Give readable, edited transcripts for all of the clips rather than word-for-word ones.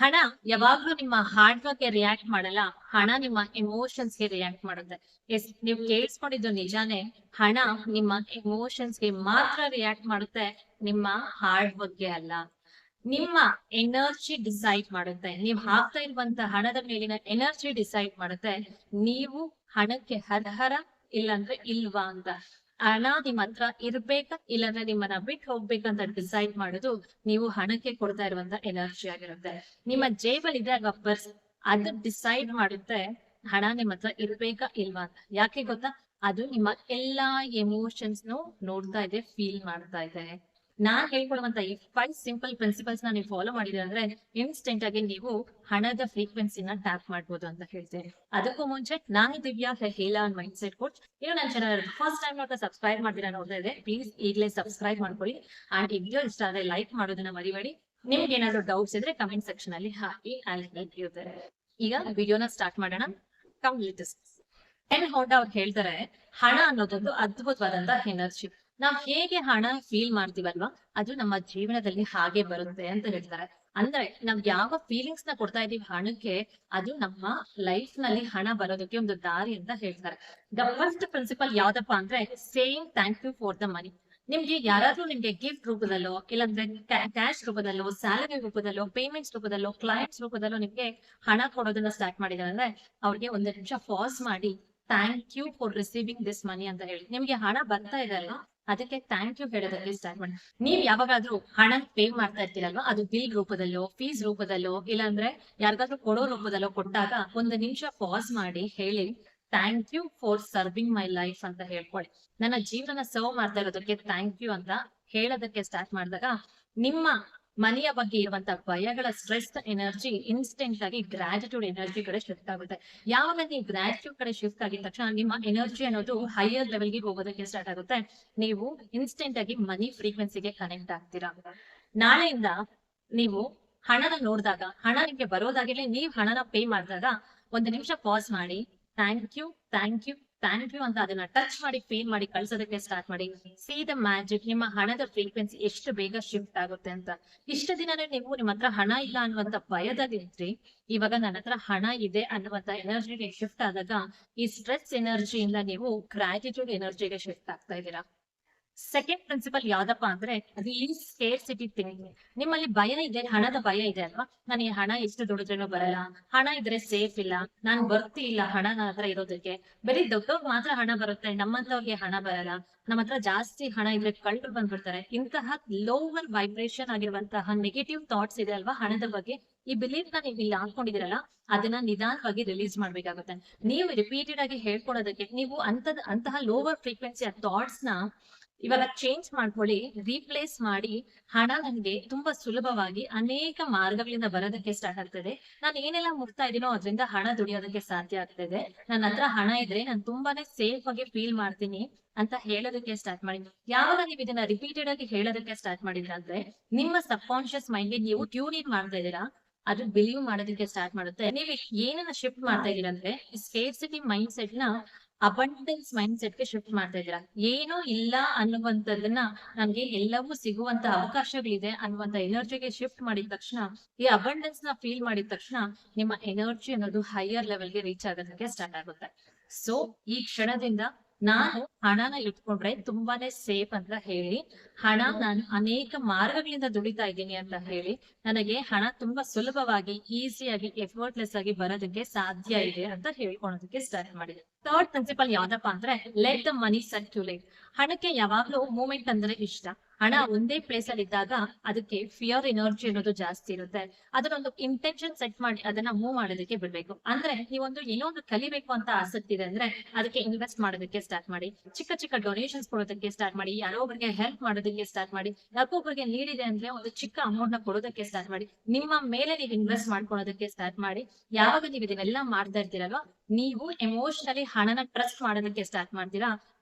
ಹಣ ಯಾವಾಗ್ಲೂ ನಿಮ್ಮ ಹಾರ್ಡ್ ವರ್ಕ್ ಗೆ ರಿಯಾಕ್ಟ್ ಮಾಡಲ್ಲ. ಹಣ ನಿಮ್ಮ ಎಮೋಷನ್ಸ್ ಗೆ ರಿಯಾಕ್ಟ್ ಮಾಡುತ್ತೆ. ಎಸ್, ನೀವು ಕೇಳಿಸ್ಕೊಂಡಿದ್ದು ನಿಜಾನೇ. ಹಣ ನಿಮ್ಮ ಎಮೋಷನ್ಸ್ ಗೆ ಮಾತ್ರ ರಿಯಾಕ್ಟ್ ಮಾಡುತ್ತೆ, ನಿಮ್ಮ ಹಾರ್ಡ್ ವರ್ಕ್ ಗೆ ಅಲ್ಲ. ನಿಮ್ಮ ಎನರ್ಜಿ ಡಿಸೈಡ್ ಮಾಡುತ್ತೆ. ನೀವು ಹಾಕ್ತಾ ಇರುವಂತ ಹಣದ ಮೇಲಿನ ಎನರ್ಜಿ ಡಿಸೈಡ್ ಮಾಡುತ್ತೆ ನೀವು ಹಣಕ್ಕೆ ಅರ್ಹರ ಇಲ್ಲಾಂದ್ರೆ ಇಲ್ವಾ ಅಂತ. ಹಣ ನಿಮ್ ಹತ್ರ ಇರ್ಬೇಕಾ ಇಲ್ಲಾಂದ್ರೆ ನಿಮ್ಮನ್ನ ಬಿಟ್ಟು ಹೋಗ್ಬೇಕಂತ ಡಿಸೈಡ್ ಮಾಡೋದು ನೀವು ಹಣಕ್ಕೆ ಕೊಡ್ತಾ ಇರುವಂತ ಎನರ್ಜಿ ಆಗಿರುತ್ತೆ. ನಿಮ್ಮ ಜೇಬಲ್ ಇದ್ದಾಗ ಪರ್ಸ್ ಅದು ಡಿಸೈಡ್ ಮಾಡುತ್ತೆ ಹಣ ನಿಮ್ ಹತ್ರ ಇರ್ಬೇಕಾ ಇಲ್ವಾ ಅಂತ. ಯಾಕೆ ಗೊತ್ತಾ? ಅದು ನಿಮ್ಮ ಎಲ್ಲಾ ಎಮೋಷನ್ಸ್ ನೋಡ್ತಾ ಇದೆ, ಫೀಲ್ ಮಾಡ್ತಾ ಇದೆ. ನಾನ್ ಹೇಳ್ಕೊಡುವಂತ ಈ 5 ಸಿಂಪಲ್ ಪ್ರಿನ್ಸಿಪಲ್ಸ್ ನೀವು ಫಾಲೋ ಮಾಡಿದ್ರೆ ಅಂದ್ರೆ ಇನ್ಸ್ಟೆಂಟ್ ಆಗಿ ನೀವು ಹಣದ ಫ್ರೀಕ್ವೆನ್ಸಿನ ಟ್ಯಾಪ್ ಮಾಡ್ಬೋದು ಅಂತ ಹೇಳ್ತೇನೆ. ಅದಕ್ಕೂ ಮುಂಚೆ ನಾನು ದಿವ್ಯಾ ಹೇಲಾ ಮೈಂಡ್ ಸೆಟ್ ಕೋಚ್. ನೀವು ನನ್ನ ಚಾನಲ್ ಫಸ್ಟ್ ಟೈಮ್ ನೋಡ್ತಾ ಸಬ್ಸ್ಕ್ರೈಬ್ ಮಾಡ್ತೀರಾ ನೋಡ್ತಾ ಇದೆ, ಪ್ಲೀಸ್ ಈಗಲೇ ಸಬ್ಸ್ಕ್ರೈಬ್ ಮಾಡ್ಕೊಳ್ಳಿ. ಅಂಡ್ ಈ ವಿಡಿಯೋ ಇಷ್ಟ ಆದ್ರೆ ಲೈಕ್ ಮಾಡೋದನ್ನ ಮರಿಬೇಡಿ. ನಿಮ್ಗೆ ಏನಾದ್ರು ಡೌಟ್ಸ್ ಇದ್ರೆ ಕಮೆಂಟ್ ಸೆಕ್ಷನ್ ಅಲ್ಲಿ ಹಾಕಿ. ಈಗ ವಿಡಿಯೋನ ಸ್ಟಾರ್ಟ್ ಮಾಡೋಣ. ಹೊಂಡ ಅವ್ರು ಹೇಳ್ತಾರೆ, ಹಣ ಅನ್ನೋದೊಂದು ಅದ್ಭುತವಾದಂತ ಎನರ್ಜಿ. ನಾವ್ ಹೇಗೆ ಹಣ ಫೀಲ್ ಮಾಡ್ತೀವಲ್ವಾ, ಅದು ನಮ್ಮ ಜೀವನದಲ್ಲಿ ಹಾಗೆ ಬರುತ್ತೆ ಅಂತ ಹೇಳ್ತಾರೆ. ಅಂದ್ರೆ ನಾವ್ ಯಾವ ಫೀಲಿಂಗ್ಸ್ ನ ಕೊಡ್ತಾ ಇದೀವಿ ಹಣಕ್ಕೆ, ಅದು ನಮ್ಮ ಲೈಫ್ ನಲ್ಲಿ ಹಣ ಬರೋದಕ್ಕೆ ಒಂದು ದಾರಿ ಅಂತ ಹೇಳ್ತಾರೆ. ದ ಫಸ್ಟ್ ಪ್ರಿನ್ಸಿಪಲ್ ಯಾವ್ದಪ್ಪ ಅಂದ್ರೆ saying thank you for the money. ನಿಮ್ಗೆ ಯಾರಾದ್ರೂ ನಿಮ್ಗೆ ಗಿಫ್ಟ್ ರೂಪದಲ್ಲೋ, ಇಲ್ಲಾಂದ್ರೆ ಕ್ಯಾಶ್ ರೂಪದಲ್ಲೋ, ಸ್ಯಾಲರಿ ರೂಪದಲ್ಲೋ, ಪೇಮೆಂಟ್ಸ್ ರೂಪದಲ್ಲೋ, ಕ್ಲೈಂಟ್ಸ್ ರೂಪದಲ್ಲೋ ನಿಮ್ಗೆ ಹಣ ಕೊಡೋದನ್ನ ಸ್ಟಾರ್ಟ್ ಮಾಡಿದಾರೆ ಅಂದ್ರೆ ಅವ್ರಿಗೆ ಒಂದು ನಿಮಿಷ ಪಾಸ್ ಮಾಡಿ thank you for receiving this money ಅಂತ ಹೇಳಿ. ನಿಮ್ಗೆ ಹಣ ಬರ್ತಾ ಇದೆ ಅಲ್ವಾ, ಅದಕ್ಕೆ ಥ್ಯಾಂಕ್ ಯು ಹೇಳೋದಕ್ಕೆ ಸ್ಟಾರ್ಟ್ ಮಾಡಿ. ನೀವ್ ಯಾವಾಗಾದ್ರೂ ಹಣ ಪೇ ಮಾಡ್ತಾ ಇರ್ತೀರಲ್ವಾ, ಅದು ಬಿಲ್ ರೂಪದಲ್ಲೋ, ಫೀಸ್ ರೂಪದಲ್ಲೋ, ಇಲ್ಲಾಂದ್ರೆ ಯಾರಿಗಾದ್ರೂ ಕೊಡೋ ರೂಪದಲ್ಲೋ ಕೊಟ್ಟಾಗ ಒಂದು ನಿಮಿಷ ಪಾಸ್ ಮಾಡಿ ಹೇಳಿ thank you for serving my life ಅಂತ ಹೇಳ್ಕೊಳ್ಳಿ. ನನ್ನ ಜೀವನ ಸರ್ವ್ ಮಾಡ್ತಾ ಇರೋದಕ್ಕೆ ಥ್ಯಾಂಕ್ ಯು ಅಂತ ಹೇಳೋದಕ್ಕೆ ಸ್ಟಾರ್ಟ್ ಮಾಡಿದಾಗ ನಿಮ್ಮ ಮನೆಯ ಬಗ್ಗೆ ಇರುವಂತ ಭಯಗಳ ಸ್ಟ್ರೆಸ್ ಎನರ್ಜಿ ಇನ್ಸ್ಟೆಂಟ್ ಆಗಿ ಗ್ರಾಟಿಟ್ಯೂಡ್ ಎನರ್ಜಿ ಕಡೆ ಶಿಫ್ಟ್ ಆಗುತ್ತೆ. ಯಾವಾಗ ನೀವು ಗ್ರಾಟಿಟ್ಯೂಡ್ ಕಡೆ ಶಿಫ್ಟ್ ಆಗಿದ ತಕ್ಷಣ ನಿಮ್ಮ ಎನರ್ಜಿ ಅನ್ನೋದು ಹೈಯರ್ ಲೆವೆಲ್ಗೆ ಹೋಗೋದಕ್ಕೆ ಸ್ಟಾರ್ಟ್ ಆಗುತ್ತೆ. ನೀವು ಇನ್ಸ್ಟೆಂಟ್ ಆಗಿ ಮನಿ ಫ್ರೀಕ್ವೆನ್ಸಿಗೆ ಕನೆಕ್ಟ್ ಆಗ್ತೀರಾ. ನಾಳೆಯಿಂದ ನೀವು ಹಣನ ನೋಡಿದಾಗ, ಹಣ ನಿಮ್ಗೆ ಬರೋದಾಗಿರ್ಲಿ, ನೀವು ಹಣನ ಪೇ ಮಾಡಿದಾಗ ಒಂದು ನಿಮಿಷ ಪಾಸ್ ಮಾಡಿ thank you thank you thank you ಅಂತ ಅದನ್ನ ಟಚ್ ಮಾಡಿ ಫೀಲ್ ಮಾಡಿ ಕಳ್ಸೋದಕ್ಕೆ ಸ್ಟಾರ್ಟ್ ಮಾಡಿ. ಸಿ ದ ಮ್ಯಾಜಿಕ್, ನಿಮ್ಮ ಹಣದ ಫ್ರೀಕ್ವೆನ್ಸಿ ಎಷ್ಟು ಬೇಗ ಶಿಫ್ಟ್ ಆಗುತ್ತೆ ಅಂತ. ಇಷ್ಟ ದಿನನೇ ನೀವು ನಿಮ್ಮ ಹತ್ರ ಹಣ ಇಲ್ಲ ಅನ್ನುವಂತ ಭಯದಲ್ಲಿದ್ರಿ, ಇವಾಗ ನನ್ನ ಹತ್ರ ಹಣ ಇದೆ ಅನ್ನುವಂತ ಎನರ್ಜಿಗೆ ಶಿಫ್ಟ್ ಆದಾಗ ಈ ಸ್ಟ್ರೆಸ್ ಎನರ್ಜಿಯಿಂದ ನೀವು ಗ್ರಾಟಿಟ್ಯೂಡ್ ಎನರ್ಜಿಗೆ ಶಿಫ್ಟ್ ಆಗ್ತಾ ಇದ್ದೀರಾ. ಸೆಕೆಂಡ್ ಪ್ರಿನ್ಸಿಪಲ್ ಯಾವ್ದಪ್ಪ ಅಂದ್ರೆ ರಿಲೀಸ್ ಸ್ಕೇರ್ಸಿಟಿ ಥಿಂಕಿಂಗ್. ನಿಮ್ಮಲ್ಲಿ ಭಯ ಇದೆ, ಹಣದ ಭಯ ಇದೆ ಅಲ್ವಾ, ನನಗೆ ಹಣ ಎಷ್ಟು ದುಡಿದ್ರೇನೋ ಬರಲ್ಲ, ಹಣ ಇದ್ರೆ ಸೇಫ್ ಇಲ್ಲ, ನಾನ್ ಬರ್ತಿ ಇಲ್ಲ ಹಣ ನನ್ನ ಹತ್ರ ಇರೋದಕ್ಕೆ, ಬರೀ ದೊಡ್ಡವ್ರಿಗೆ ಮಾತ್ರ ಹಣ ಬರುತ್ತೆ, ನಮ್ಮಂತವ್ರಿಗೆ ಹಣ ಬರಲ್ಲ, ನಮ್ಮ ಹತ್ರ ಜಾಸ್ತಿ ಹಣ ಇದ್ರೆ ಕಳ್ಳರು ಬಂದ್ಬಿಡ್ತಾರೆ. ಇಂತಹ ಲೋವರ್ ವೈಬ್ರೇಷನ್ ಆಗಿರುವಂತಹ ನೆಗೆಟಿವ್ ಥಾಟ್ಸ್ ಇದೆ ಅಲ್ವಾ ಹಣದ ಬಗ್ಗೆ, ಈ ಬಿಲೀಫ್ ನ ನೀವು ಇಲ್ಲಿ ಹಾಕೊಂಡಿದಿರಲ್ಲ, ಅದನ್ನ ನಿಧಾನವಾಗಿ ರಿಲೀಸ್ ಮಾಡ್ಬೇಕಾಗುತ್ತೆ. ನೀವು ರಿಪೀಟೆಡ್ ಆಗಿ ಹೇಳ್ಕೊಡೋದಕ್ಕೆ ನೀವು ಅಂತಹ ಲೋವರ್ ಫ್ರೀಕ್ವೆನ್ಸಿಯ ಥಾಟ್ಸ್ ನ ಇವಾಗ ಚೇಂಜ್ ಮಾಡ್ಕೊಳ್ಳಿ, ರೀಪ್ಲೇಸ್ ಮಾಡಿ. ಹಣ ನನಗೆ ತುಂಬಾ ಸುಲಭವಾಗಿ ಅನೇಕ ಮಾರ್ಗಗಳಿಂದ ಬರೋದಕ್ಕೆ ಸ್ಟಾರ್ಟ್ ಆಗ್ತದೆ. ನಾನು ಏನೆಲ್ಲ ಮುಟ್ತಾ ಇದೀನೋ ಅದರಿಂದ ಹಣ ದುಡಿಯೋದಕ್ಕೆ ಸಾಧ್ಯ ಆಗ್ತದೆ. ನನ್ನ ಹತ್ರ ಹಣ ಇದ್ರೆ ನಾನು ತುಂಬಾನೇ ಸೇಫ್ ಆಗಿ ಫೀಲ್ ಮಾಡ್ತೀನಿ ಅಂತ ಹೇಳೋದಕ್ಕೆ ಸ್ಟಾರ್ಟ್ ಮಾಡಿ. ಯಾವಾಗ ನೀವು ಇದನ್ನ ರಿಪೀಟೆಡ್ ಆಗಿ ಹೇಳೋದಕ್ಕೆ ಸ್ಟಾರ್ಟ್ ಮಾಡಿದ್ರ ಅಂದ್ರೆ ನಿಮ್ಮ ಸಬ್ ಕಾನ್ಶಿಯಸ್ ಮೈಂಡ್ ಗೆ ನೀವು ಟ್ಯೂನ್ ಇನ್ ಮಾಡ್ತಾ ಇದೀರಾ, ಅದು ಬಿಲೀವ್ ಮಾಡೋದಕ್ಕೆ ಸ್ಟಾರ್ಟ್ ಮಾಡುತ್ತೆ. ನೀವು ಏನನ್ನ ಶಿಫ್ಟ್ ಮಾಡ್ತಾ ಇದೀರ ಅಂದ್ರೆ ಸ್ಕೇರ್ಸಿಟಿ ಮೈಂಡ್ ಸೆಟ್ ನ ಅಬಂಡೆನ್ಸ್ ಮೈಂಡ್ ಸೆಟ್ ಗೆ ಶಿಫ್ಟ್ ಮಾಡ್ತಾ ಇದ್ದೀರಾ. ಏನೂ ಇಲ್ಲ ಅನ್ನುವಂಥದ್ದನ್ನ ನನ್ಗೆ ಎಲ್ಲವೂ ಸಿಗುವಂತ ಅವಕಾಶಗಳಿದೆ ಅನ್ನುವಂತ ಎನರ್ಜಿಗೆ ಶಿಫ್ಟ್ ಮಾಡಿದ ತಕ್ಷಣ, ಈ ಅಬಂಡೆನ್ಸ್ ನ ಫೀಲ್ ಮಾಡಿದ ತಕ್ಷಣ ನಿಮ್ಮ ಎನರ್ಜಿ ಅನ್ನೋದು ಹೈಯರ್ ಲೆವೆಲ್ಗೆ ರೀಚ್ ಆಗೋದಕ್ಕೆ ಸ್ಟಾರ್ಟ್ ಆಗುತ್ತೆ. ಸೊ ಈ ಕ್ಷಣದಿಂದ ನಾನು ಹಣನ ಇಟ್ಕೊಂಡ್ರೆ ತುಂಬಾನೇ ಸೇಫ್ ಅಂತ ಹೇಳಿ, ಹಣ ನಾನು ಅನೇಕ ಮಾರ್ಗಗಳಿಂದ ದುಡಿತಾ ಇದ್ದೀನಿ ಅಂತ ಹೇಳಿ, ನನಗೆ ಹಣ ತುಂಬಾ ಸುಲಭವಾಗಿ, ಈಸಿಯಾಗಿ, ಎಫರ್ಟ್ಲೆಸ್ ಆಗಿ ಬರೋದಕ್ಕೆ ಸಾಧ್ಯ ಇದೆ ಅಂತ ಹೇಳ್ಕೊಳೋದಕ್ಕೆ ಸ್ಟಾರ್ಟ್ ಮಾಡಿದೆ. ಥರ್ಡ್ ಪ್ರಿನ್ಸಿಪಲ್ ಯಾವ್ದಪ್ಪ ಅಂದ್ರೆ ಲೆಟ್ ದ ಮನಿ ಸರ್ಕ್ಯುಲೇಟ್. ಹಣಕ್ಕೆ ಯಾವಾಗ್ಲೂ ಮೂವ್ಮೆಂಟ್ ಅಂದ್ರೆ ಇಷ್ಟ. ಹಣ ಒಂದೇ ಪ್ಲೇಸ್ ಅಲ್ಲಿ ಇದ್ದಾಗ ಅದಕ್ಕೆ ಫಿಯರ್ ಎನರ್ಜಿ ಅನ್ನೋದು ಜಾಸ್ತಿ ಇರುತ್ತೆ. ಅದನ್ನೊಂದು ಇಂಟೆನ್ಷನ್ ಸೆಟ್ ಮಾಡಿ ಅದನ್ನ ಮೂವ್ ಮಾಡೋದಕ್ಕೆ ಬಿಡ್ಬೇಕು. ಅಂದ್ರೆ ನೀವೊಂದು ಏನೋ ಒಂದು ಕಲಿಬೇಕು ಅಂತ ಆಸಕ್ತಿ ಇದೆ ಅಂದ್ರೆ ಅದಕ್ಕೆ ಇನ್ವೆಸ್ಟ್ ಮಾಡೋದಕ್ಕೆ ಸ್ಟಾರ್ಟ್ ಮಾಡಿ. ಚಿಕ್ಕ ಚಿಕ್ಕ ಡೊನೇಷನ್ಸ್ ಕೊಡೋದಕ್ಕೆ ಸ್ಟಾರ್ಟ್ ಮಾಡಿ. ಯಾರೋ ಒಬ್ಬರಿಗೆ ಹೆಲ್ಪ್ ಮಾಡೋದಕ್ಕೆ ಸ್ಟಾರ್ಟ್ ಮಾಡಿ. ಯಾಕೊಬ್ಬರಿಗೆ ನೀಡಿದೆ ಅಂದ್ರೆ ಒಂದು ಚಿಕ್ಕ ಅಮೌಂಟ್ ನ ಕೊಡೋದಕ್ಕೆ ಸ್ಟಾರ್ಟ್ ಮಾಡಿ. ನಿಮ್ಮ ಮೇಲೆ ನೀವು ಇನ್ವೆಸ್ಟ್ ಮಾಡ್ಕೊಳ್ಳೋದಕ್ಕೆ ಸ್ಟಾರ್ಟ್ ಮಾಡಿ. ಯಾವಾಗ ನೀವು ಇದನ್ನೆಲ್ಲ ಮಾಡ್ತಾ ಇರ್ತೀರಲ್ವಾ, ನೀವು ಎಮೋಷನಲಿ ಹಣನ ಟ್ರಸ್ಟ್ ಮಾಡೋದಕ್ಕೆ ಸ್ಟಾರ್ಟ್ ಮಾಡ್ತೀರಾ.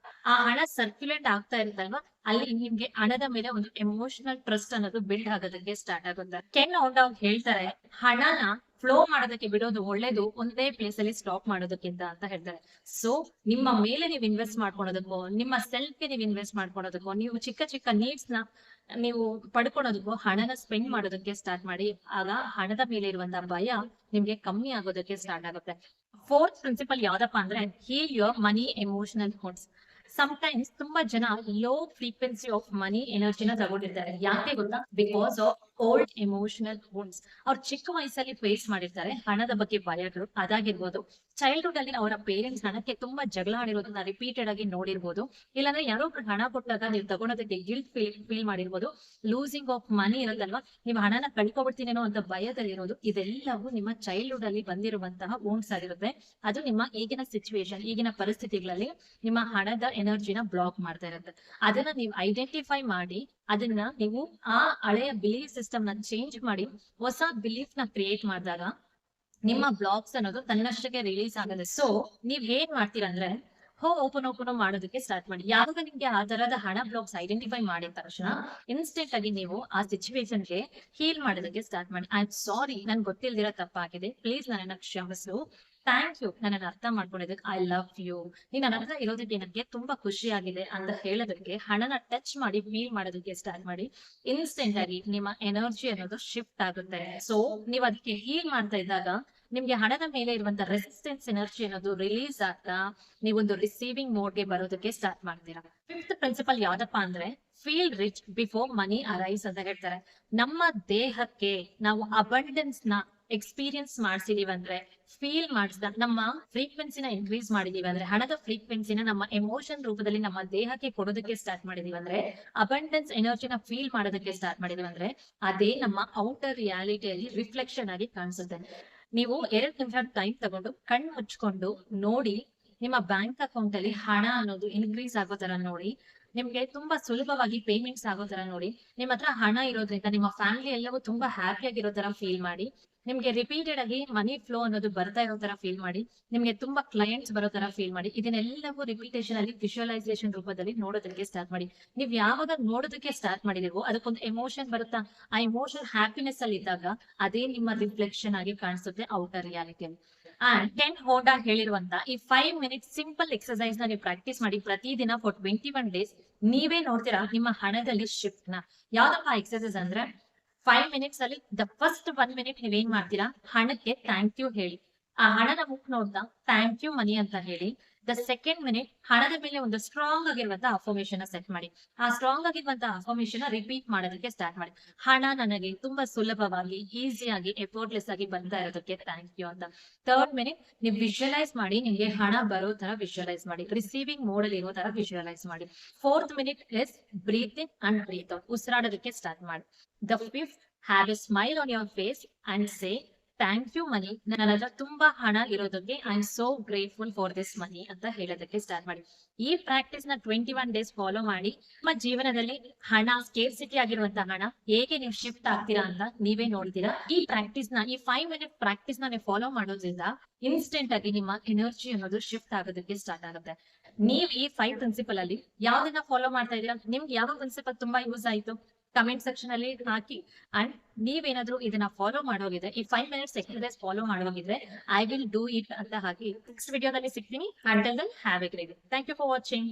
ಆ ಹಣ ಸರ್ಕ್ಯುಲೇಟ್ ಆಗ್ತಾ ಇರುತ್ತಲ್ವಾ, ಅಲ್ಲಿ ನಿಮ್ಗೆ ಹಣದ ಮೇಲೆ ಒಂದು ಎಮೋಷನಲ್ ಟ್ರಸ್ಟ್ ಅನ್ನೋದು ಬಿಲ್ಡ್ ಆಗೋದಕ್ಕೆ ಸ್ಟಾರ್ಟ್ ಆಗುತ್ತೆ. ಕೆನ್ ಔಟ್ ಹೇಳ್ತಾರೆ, ಹಣನ ಫ್ಲೋ ಮಾಡೋದಕ್ಕೆ ಬಿಡೋದು ಒಳ್ಳೇದು, ಒಂದೇ ಪ್ಲೇಸ್ ಅಲ್ಲಿ ಸ್ಟಾಪ್ ಮಾಡೋದಕ್ಕಿಂತ ಅಂತ ಹೇಳ್ತಾರೆ. ಸೊ ನಿಮ್ಮ ಮೇಲೆ ನೀವು ಇನ್ವೆಸ್ಟ್ ಮಾಡ್ಕೊಳೋದಕ್ಕೋ, ನಿಮ್ಮ ಸೆಲ್ಫ್ ಗೆ ನೀವು ಇನ್ವೆಸ್ಟ್ ಮಾಡ್ಕೊಳೋದಕ್ಕೋ, ನೀವು ಚಿಕ್ಕ ಚಿಕ್ಕ ನೀಡ್ಸ್ ನ ನೀವು ಪಡ್ಕೊಳೋದಕ್ಕೂ ಹಣನ ಸ್ಪೆಂಡ್ ಮಾಡೋದಕ್ಕೆ ಸ್ಟಾರ್ಟ್ ಮಾಡಿ. ಆಗ ಹಣದ ಮೇಲೆ ಇರುವಂತಹ ಭಯ ನಿಮ್ಗೆ ಕಮ್ಮಿ ಆಗೋದಕ್ಕೆ ಸ್ಟಾರ್ಟ್ ಆಗುತ್ತೆ. ಫೋರ್ತ್ ಪ್ರಿನ್ಸಿಪಲ್ ಯಾವ್ದಪ್ಪ ಅಂದ್ರೆ heal your money emotional hoods. Sometimes ತುಂಬಾ ಜನ ಲೋ ಫ್ರೀಕ್ವೆನ್ಸಿ ಆಫ್ ಮನಿ ಎನರ್ಜಿನ ತಗೊಂಡಿರ್ತಾರೆ. ಯಾಕೆ ಗೊತ್ತಾ? Because of old emotional wounds. ಅವ್ರು ಚಿಕ್ಕ ವಯಸ್ಸಲ್ಲಿ ಫೇಸ್ ಮಾಡಿರ್ತಾರೆ ಹಣದ ಬಗ್ಗೆ ಭಯಗಳು. ಅದಾಗಿರ್ಬೋದು ಚೈಲ್ಡ್ಹುಡ್ ಅಲ್ಲಿ ಅವರ ಪೇರೆಂಟ್ಸ್ ಹಣಕ್ಕೆ ತುಂಬಾ ಜಗಳ ಆಡಿರೋದನ್ನ ರಿಪೀಟೆಡ್ ಆಗಿ ನೋಡಿರ್ಬೋದು. ಇಲ್ಲಾಂದ್ರೆ ಯಾರೋ ಒಬ್ರು ಹಣ ಕೊಟ್ಟಾಗ ನೀವು ತಗೊಳೋದಕ್ಕೆ ಗಿಲ್ಟ್ ಫೀಲ್ ಮಾಡಿರ್ಬೋದು. ಲೂಸಿಂಗ್ ಆಫ್ ಮನಿ ಇರೋದಲ್ವಾ, ನೀವು ಹಣನ ಕಳ್ಕೊಬಿಡ್ತೀನೇನೋ ಅಂತ ಭಯದಲ್ಲಿರೋದು. ಇದೆಲ್ಲವೂ ನಿಮ್ಮ ಚೈಲ್ಡ್ಹುಡ್ ಅಲ್ಲಿ ಬಂದಿರುವಂತಹ ವುಂಡ್ಸ್ ಆಗಿರುತ್ತೆ. ಅದು ನಿಮ್ಮ ಈಗಿನ ಸಿಚುವೇಶನ್, ಈಗಿನ ಪರಿಸ್ಥಿತಿಗಳಲ್ಲಿ ನಿಮ್ಮ ಹಣದ ಎನರ್ಜಿನ ಬ್ಲಾಕ್ ಮಾಡ್ತಾ ಇರುತ್ತೆ. ಅದನ್ನ ನೀವು ಐಡೆಂಟಿಫೈ ಮಾಡಿ ಅದನ್ನ ನೀವು ಆ ಹಳೆಯ ಬಿಲೀಫ್ ಸಿಸ್ಟಮ್ ನ ಚೇಂಜ್ ಮಾಡಿ ಹೊಸ ಬಿಲೀಫ್ ನ ಕ್ರಿಯೇಟ್ ಮಾಡಿದಾಗ ನಿಮ್ಮ ಬ್ಲಾಕ್ಸ್ ಅನ್ನೋದು ತನ್ನಷ್ಟಕ್ಕೆ ರಿಲೀಸ್ ಆಗುತ್ತೆ. ಸೊ ನೀವ್ ಏನ್ ಮಾಡ್ತೀರಾ ಅಂದ್ರೆ ಓಪನ್ ಮಾಡೋದಕ್ಕೆ ಸ್ಟಾರ್ಟ್ ಮಾಡಿ. ಯಾವಾಗ ನಿಮ್ಗೆ ಆ ತರದ ಹಣ ಬ್ಲಾಕ್ಸ್ ಐಡೆಂಟಿಫೈ ಮಾಡಿದ ತಕ್ಷಣ ಇನ್ಸ್ಟೆಂಟ್ ಆಗಿ ನೀವು ಆ ಸಿಚುವೇಶನ್ಗೆ ಹೀಲ್ ಮಾಡೋದಕ್ಕೆ ಸ್ಟಾರ್ಟ್ ಮಾಡಿ. ಐ ಆಮ್ ಸಾರಿ, ನನ್ ಗೊತ್ತಿಲ್ದಿರೋ ತಪ್ಪಾಗಿದೆ, ಪ್ಲೀಸ್ ನನ್ನ ಕ್ಷಮಿಸು, ಥ್ಯಾಂಕ್ ಯು ನನ್ನ ಅರ್ಥ ಮಾಡ್ಕೊಂಡಿದ್ದಕ್ಕೆ, ಐ ಲವ್ ಯು, ನೀನ್ ನನ್ನ ಹತ್ರ ಇರೋದಕ್ಕೆ ನನಗೆ ತುಂಬಾ ಖುಷಿ ಆಗಿದೆ ಅಂತ ಹೇಳೋದಕ್ಕೆ, ಹಣನ ಟಚ್ ಮಾಡಿ ಫೀಲ್ ಮಾಡೋದಕ್ಕೆ ಸ್ಟಾರ್ಟ್ ಮಾಡಿ. ಇನ್ಸ್ಟೆಂಟ್ ಆಗಿ ನಿಮ್ಮ ಎನರ್ಜಿ ಅನ್ನೋದು ಶಿಫ್ಟ್ ಆಗುತ್ತೆ. ಸೊ ನೀವ್ ಅದಕ್ಕೆ ಹೀಲ್ ಮಾಡ್ತಾ ಇದ್ದಾಗ ನಿಮ್ಗೆ ಹಣದ ಮೇಲೆ ಇರುವಂತ ರೆಸಿಸ್ಟೆನ್ಸ್ ಎನರ್ಜಿ ಅನ್ನೋದು ರಿಲೀಸ್ ಆಗ್ತಾ ನೀವೊಂದು ರಿಸೀವಿಂಗ್ ಮೋಡ್ಗೆ ಬರೋದಕ್ಕೆ ಸ್ಟಾರ್ಟ್ ಮಾಡ್ತೀರಾ. ಫಿಫ್ತ್ ಪ್ರಿನ್ಸಿಪಲ್ ಯಾವ್ದಪ್ಪ ಅಂದ್ರೆ ಫೀಲ್ ರಿಚ್ ಬಿಫೋರ್ ಮನಿ ಅರೈಸ್ ಅಂತ ಹೇಳ್ತಾರೆ. ನಮ್ಮ ದೇಹಕ್ಕೆ ನಾವು ಅಬಂಡೆನ್ಸ್ ನ ಎಕ್ಸ್ಪೀರಿಯನ್ಸ್ ಮಾಡ್ಸಿದೀವಿ ಅಂದ್ರೆ, ಫೀಲ್ ಮಾಡಿಸಿದ ನಮ್ಮ ಫ್ರೀಕ್ವೆನ್ಸಿನ ಇನ್ಕ್ರೀಸ್ ಮಾಡಿದೀವಿ ಅಂದ್ರೆ, ಹಣದ ಫ್ರೀಕ್ವೆನ್ಸಿನ ನಮ್ಮ ಎಮೋಷನ್ ರೂಪದಲ್ಲಿ ನಮ್ಮ ದೇಹಕ್ಕೆ ಕೊಡೋದಕ್ಕೆ ಸ್ಟಾರ್ಟ್ ಮಾಡಿದೀವಿ ಅಂದ್ರೆ, ಅಬಂಡೆನ್ಸ್ ಎನರ್ಜಿನ ಫೀಲ್ ಮಾಡೋದಕ್ಕೆ ಸ್ಟಾರ್ಟ್ ಮಾಡಿದೀವಿ ಅಂದ್ರೆ, ಅದೇ ನಮ್ಮ ಔಟರ್ ರಿಯಾಲಿಟಿಯಲ್ಲಿ ರಿಫ್ಲೆಕ್ಷನ್ ಆಗಿ ಕಾಣಿಸುತ್ತೆ. ನೀವು 2 ನಿಮಿಷ ಟೈಮ್ ತಗೊಂಡು ಕಣ್ಣು ಮುಚ್ಕೊಂಡು ನೋಡಿ, ನಿಮ್ಮ ಬ್ಯಾಂಕ್ ಅಕೌಂಟ್ ಅಲ್ಲಿ ಹಣ ಅನ್ನೋದು ಇನ್ಕ್ರೀಸ್ ಆಗೋ ತರ ನೋಡಿ, ನಿಮ್ಗೆ ತುಂಬಾ ಸುಲಭವಾಗಿ ಪೇಮೆಂಟ್ಸ್ ಆಗೋ ತರ ನೋಡಿ, ನಿಮ್ ಹತ್ರ ಹಣ ಇರೋದ್ರಿಂದ ನಿಮ್ಮ ಫ್ಯಾಮಿಲಿ ಎಲ್ಲವೂ ತುಂಬಾ ಹ್ಯಾಪಿ ಆಗಿರೋ ತರ ಫೀಲ್ ಮಾಡಿ, ನಿಮ್ಗೆ ರಿಪೀಟೆಡ್ ಆಗಿ ಮನಿ ಫ್ಲೋ ಅನ್ನೋದು ಬರ್ತಾ ಇರೋ ತರ ಫೀಲ್ ಮಾಡಿ, ನಿಮ್ಗೆ ತುಂಬಾ ಕ್ಲೈಂಟ್ಸ್ ಬರೋ ತರ ಫೀಲ್ ಮಾಡಿ. ಇದನ್ನೆಲ್ಲವೂ ರಿಪಿಟೇಷನ್ ಅಲ್ಲಿ ವಿಜುವಲೈಸೇಷನ್ ರೂಪದಲ್ಲಿ ನೋಡೋದಕ್ಕೆ ಸ್ಟಾರ್ಟ್ ಮಾಡಿ. ನೀವ್ ಯಾವಾಗ ನೋಡೋದಕ್ಕೆ ಸ್ಟಾರ್ಟ್ ಮಾಡಿದಿರೋ ಅದಕ್ಕೊಂದು ಎಮೋಷನ್ ಬರುತ್ತಾ, ಆ ಎಮೋಷನ್ ಹ್ಯಾಪಿನೆಸ್ ಅಲ್ಲಿ ಇದ್ದಾಗ ಅದೇ ನಿಮ್ಮ ರಿಫ್ಲೆಕ್ಷನ್ ಆಗಿ ಕಾಣಿಸುತ್ತೆ ಔಟರ್ ರಿಯಾಲಿಟಿಯಲ್ಲಿ. ಅಂಡ್ ಕೆನ್ ಹೋಂಡಾ ಹೇಳಿರುವಂತ ಈ 5 ಮಿನಿಟ್ಸ್ ಸಿಂಪಲ್ ಎಕ್ಸರ್ಸೈಸ್ ನ ನೀವು ಪ್ರಾಕ್ಟೀಸ್ ಮಾಡಿ ಪ್ರತಿದಿನ ಫಾರ್ 21 ಡೇಸ್. ನೀವೇ ನೋಡ್ತೀರಾ ನಿಮ್ಮ ಹಣದಲ್ಲಿ ಶಿಫ್ಟ್ ನ. ಯಾವ್ದಪ್ಪ ಎಕ್ಸರ್ಸೈಸ್ ಅಂದ್ರೆ 5 ಮಿನಿಟ್ಸ್ ಅಲ್ಲಿ ದ ಫಸ್ಟ್ 1 ಮಿನಿಟ್ ನೀವೇನ್ ಮಾಡ್ತೀರಾ, ಹಣಕ್ಕೆ ಥ್ಯಾಂಕ್ ಯು ಹೇಳಿ. ಆ ಹಣದ ಮುಖ ನೋಡ್ತಾ ಥ್ಯಾಂಕ್ ಯು ಮನಿ ಅಂತ ಹೇಳಿ. ದ ಸೆಕೆಂಡ್ ಮಿನಿಟ್ ಹಣದ ಮೇಲೆ ಒಂದು ಸ್ಟ್ರಾಂಗ್ ಆಗಿರುವಂತಹ ಅಫರ್ಮೇಶನ್ ಸೆಟ್ ಮಾಡಿ. ಆ ಸ್ಟ್ರಾಂಗ್ ಆಗಿರುವಂತಹ ಅಫರ್ಮೇಶನ್ ರಿಪೀಟ್ ಮಾಡೋದಕ್ಕೆ ಸ್ಟಾರ್ಟ್ ಮಾಡಿ. ಹಣ ನನಗೆ ತುಂಬಾ ಸುಲಭವಾಗಿ, ಈಸಿಯಾಗಿ, ಎಫರ್ಟ್ಲೆಸ್ ಆಗಿ ಬರ್ತಾ ಇರೋದಕ್ಕೆ ಥ್ಯಾಂಕ್ ಯು ಅಂತ. ಥರ್ಡ್ ಮಿನಿಟ್ ನೀವು ವಿಜುವಲೈಸ್ ಮಾಡಿ, ನಿಮ್ಗೆ ಹಣ ಬರೋ ತರ ವಿಜುವಲೈಸ್ ಮಾಡಿ, ರಿಸೀವಿಂಗ್ ಮೋಡ್ ಅಲ್ಲಿ ಇರೋ ತರ ವಿಜುವಲೈಸ್ ಮಾಡಿ. Fourth minute is breathe in and breathe out, ಉಸಿರಾಡೋದಕ್ಕೆ ಸ್ಟಾರ್ಟ್ ಮಾಡಿ. The fifth, have a smile on your face and say thank you money, ನನ್ನ ಹತ್ರ ತುಂಬಾ ಹಣ ಇರೋದಕ್ಕೆ I am so grateful for this money ಅಂತ ಹೇಳೋದಕ್ಕೆ ಸ್ಟಾರ್ಟ್ ಮಾಡಿ. ಈ ಪ್ರಾಕ್ಟೀಸ್ ನ 21 ಡೇಸ್ ಫಾಲೋ ಮಾಡಿ ನಿಮ್ಮ ಜೀವನದಲ್ಲಿ ಹಣ ಸ್ಕೇರ್ಸಿಟಿ ಆಗಿರುವಂತಹ ಹಣ ಹೇಗೆ ನೀವು ಶಿಫ್ಟ್ ಆಗ್ತೀರಾ ಅಂತ ನೀವೇ ನೋಡ್ತೀರಾ. ಈ ಪ್ರಾಕ್ಟೀಸ್ ನ, ಈ 5 ಮಿನಿಟ್ ಪ್ರಾಕ್ಟೀಸ್ ನ ನೀವು ಫಾಲೋ ಮಾಡೋದ್ರಿಂದ ಇನ್ಸ್ಟೆಂಟ್ ಆಗಿ ನಿಮ್ಮ ಎನರ್ಜಿ ಅನ್ನೋದು ಶಿಫ್ಟ್ ಆಗೋದಕ್ಕೆ ಸ್ಟಾರ್ಟ್ ಆಗುತ್ತೆ. ನೀವ್ ಈ 5 ಪ್ರಿನ್ಸಿಪಲ್ ಅಲ್ಲಿ ಯಾವ್ದನ್ನ ಫಾಲೋ ಮಾಡ್ತಾ ಇದೀರಾ, ನಿಮ್ಗೆ ಯಾವ ಪ್ರಿನ್ಸಿಪಲ್ ತುಂಬಾ ಯೂಸ್ ಆಯ್ತು ಕಮೆಂಟ್ ಸೆಕ್ಷನ್ ಅಲ್ಲಿ ಹಾಕಿ. ಅಂಡ್ ನೀವೇನಾದ್ರೂ ಇದನ್ನ ಫಾಲೋ ಮಾಡೋಗಿದ್ರೆ, ಈ 5 ಮಿನಿಟ್ಸ್ ಎಕ್ಸರ್ಸೈಸ್ ಫಾಲೋ ಮಾಡೋಗಿದ್ರೆ, ಐ ವಿಲ್ ಡೂ ಇಟ್ ಅಂತ ಹಾಕಿ ನೆಕ್ಸ್ಟ್ ವಿಡಿಯೋದಲ್ಲಿ ಸಿಗ್ತೀನಿ. Until then have a great day. Thank you for watching.